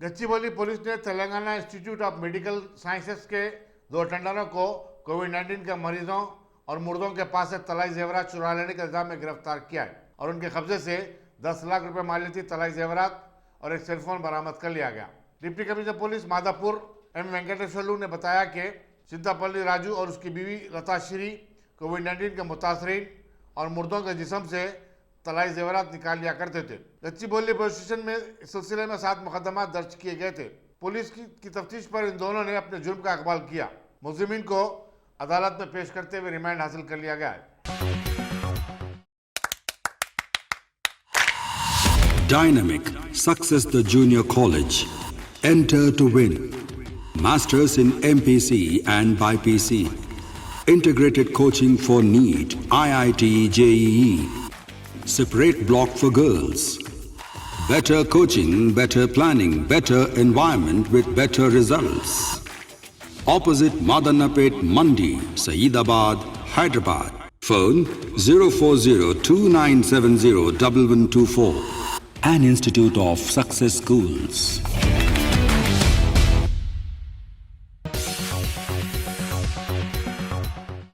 Gachibowli police ने Telangana institute of medical sciences के 2 अटेंडरों को कोविड-19 के मरीजों और मुर्दों के पास से तलाई जेवरात चुरा लेने के इल्जाम में गिरफ्तार किया है और उनके कब्जे से 10 लाख रुपए मूल्य की तलाई जेवरात और एक सेलफोन बरामद कर लिया गया। Deputy commissioner police Madhapur M Venkateshwarlu ने बताया कि चिंतापल्ली राजू और उसकी बीवी लताश्री कोविड-19 के मुतासरीन और मुर्दों के जिस्म से तलाई जेवरात निकाल लिया करते थे। गच्चीबौली पुलिस स्टेशन में इस सिलसिले में 7 मुकदमा दर्ज किए गए थे। पुलिस की तफ्तीश पर इन दोनों ने अपने जुर्म का इकबाल किया। मुलजिमीन को अदालत में पेश करते हुए रिमांड हासिल कर लिया गया है। Dynamic Success the Junior College. Enter to win. Masters in MPC and BPC. Integrated coaching for NEET, IIT, JEE. Separate block for girls. Better coaching, better planning, better environment with better results. Opposite Madanapet Mandi, Saeedabad, Hyderabad. Phone 04029701124. An Institute of Success Schools.